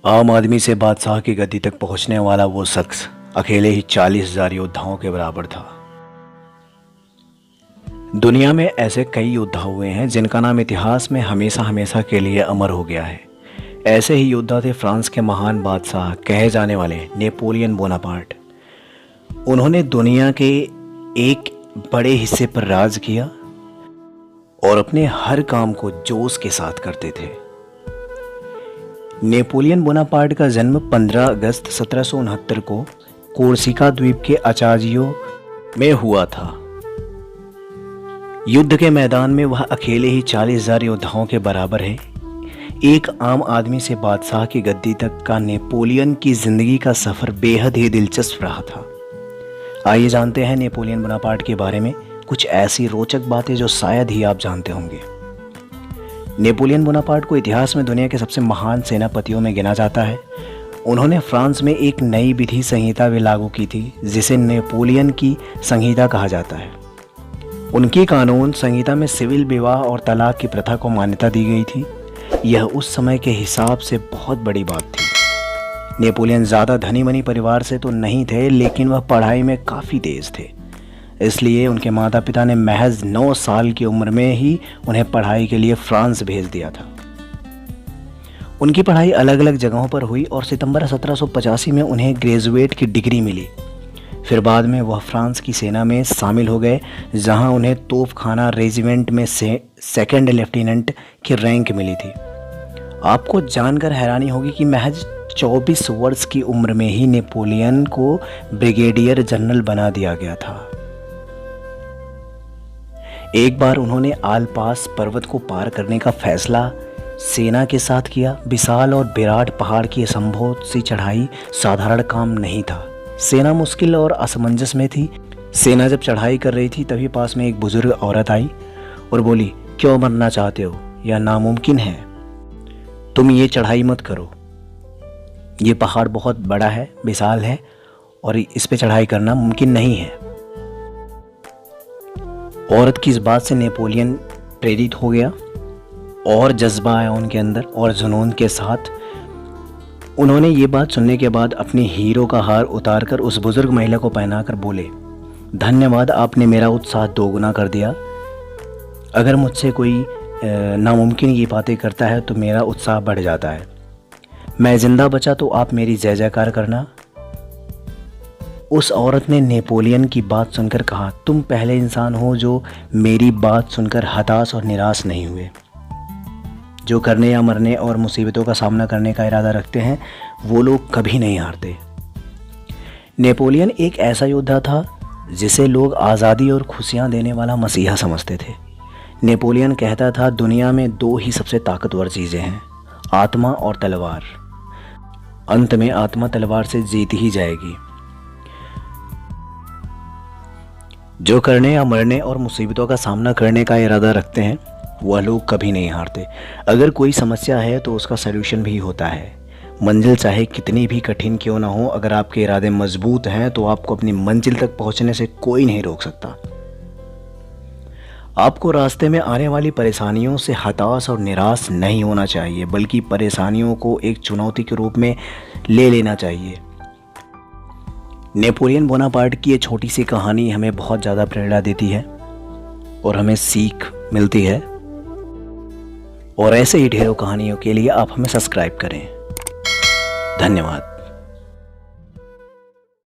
आम आदमी से बादशाह की गद्दी तक पहुंचने वाला वो शख्स अकेले ही 40,000 योद्धाओं के बराबर था। दुनिया में ऐसे कई योद्धा हुए हैं जिनका नाम इतिहास में हमेशा हमेशा के लिए अमर हो गया है। ऐसे ही योद्धा थे फ्रांस के महान बादशाह कहे जाने वाले नेपोलियन बोनापार्ट। उन्होंने दुनिया के एक बड़े हिस्से पर राज किया और अपने हर काम को जोश के साथ करते थे। नेपोलियन बोनापार्ट का जन्म 15 अगस्त 1769 को कोर्सिका द्वीप के अचाजियो में हुआ था। युद्ध के मैदान में वह अकेले ही 40,000 योद्धाओं के बराबर है। एक आम आदमी से बादशाह की गद्दी तक का नेपोलियन की जिंदगी का सफर बेहद ही दिलचस्प रहा था। आइए जानते हैं नेपोलियन बोनापार्ट के बारे में कुछ ऐसी रोचक बातें जो शायद ही आप जानते होंगे। नेपोलियन बोनापार्ट को इतिहास में दुनिया के सबसे महान सेनापतियों में गिना जाता है। उन्होंने फ्रांस में एक नई विधि संहिता भी लागू की थी जिसे नेपोलियन की संहिता कहा जाता है। उनकी कानून संहिता में सिविल विवाह और तलाक की प्रथा को मान्यता दी गई थी। यह उस समय के हिसाब से बहुत बड़ी बात थी। नेपोलियन ज़्यादा धनी मनी परिवार से तो नहीं थे, लेकिन वह पढ़ाई में काफ़ी तेज़ थे। इसलिए उनके माता पिता ने महज 9 साल की उम्र में ही उन्हें पढ़ाई के लिए फ्रांस भेज दिया था। उनकी पढ़ाई अलग अलग जगहों पर हुई और सितंबर 1785 में उन्हें ग्रेजुएट की डिग्री मिली। फिर बाद में वह फ्रांस की सेना में शामिल हो गए, जहां उन्हें तोपखाना रेजिमेंट में सेकंड लेफ्टिनेंट की रैंक मिली थी। आपको जानकर हैरानी होगी कि महज 24 वर्ष की उम्र में ही नेपोलियन को ब्रिगेडियर जनरल बना दिया गया था। एक बार उन्होंने आलपास पर्वत को पार करने का फैसला सेना के साथ किया। विशाल और विराट पहाड़ की असंभव सी चढ़ाई साधारण काम नहीं था। सेना मुश्किल और असमंजस में थी। सेना जब चढ़ाई कर रही थी तभी पास में एक बुजुर्ग औरत आई और बोली, क्यों मरना चाहते हो? यह नामुमकिन है। तुम ये चढ़ाई मत करो। ये पहाड़ बहुत बड़ा है, विशाल है और इस पे चढ़ाई करना मुमकिन नहीं है। औरत की इस बात से नेपोलियन प्रेरित हो गया और जज्बा आया उनके अंदर और जुनून के साथ उन्होंने ये बात सुनने के बाद अपनी हीरो का हार उतारकर उस बुजुर्ग महिला को पहनाकर बोले, धन्यवाद, आपने मेरा उत्साह दोगुना कर दिया। अगर मुझसे कोई नामुमकिन ये बातें करता है तो मेरा उत्साह बढ़ जाता है। मैं जिंदा बचा तो आप मेरी जय जयकार करना। उस औरत ने नेपोलियन की बात सुनकर कहा, तुम पहले इंसान हो जो मेरी बात सुनकर हताश और निराश नहीं हुए। जो करने या मरने और मुसीबतों का सामना करने का इरादा रखते हैं वो लोग कभी नहीं हारते। नेपोलियन एक ऐसा योद्धा था जिसे लोग आज़ादी और खुशियां देने वाला मसीहा समझते थे। नेपोलियन कहता था, दुनिया में 2 ही सबसे ताकतवर चीज़ें हैं, आत्मा और तलवार। अंत में आत्मा तलवार से जीत ही जाएगी। जो करने या मरने और मुसीबतों का सामना करने का इरादा रखते हैं वह लोग कभी नहीं हारते। अगर कोई समस्या है तो उसका सलूशन भी होता है। मंजिल चाहे कितनी भी कठिन क्यों ना हो, अगर आपके इरादे मजबूत हैं तो आपको अपनी मंजिल तक पहुंचने से कोई नहीं रोक सकता। आपको रास्ते में आने वाली परेशानियों से हताश और निराश नहीं होना चाहिए, बल्कि परेशानियों को एक चुनौती के रूप में ले लेना चाहिए। नेपोलियन बोनापार्ट की ये छोटी सी कहानी हमें बहुत ज़्यादा प्रेरणा देती है और हमें सीख मिलती है। और ऐसे ही ढेरों कहानियों के लिए आप हमें सब्सक्राइब करें। धन्यवाद।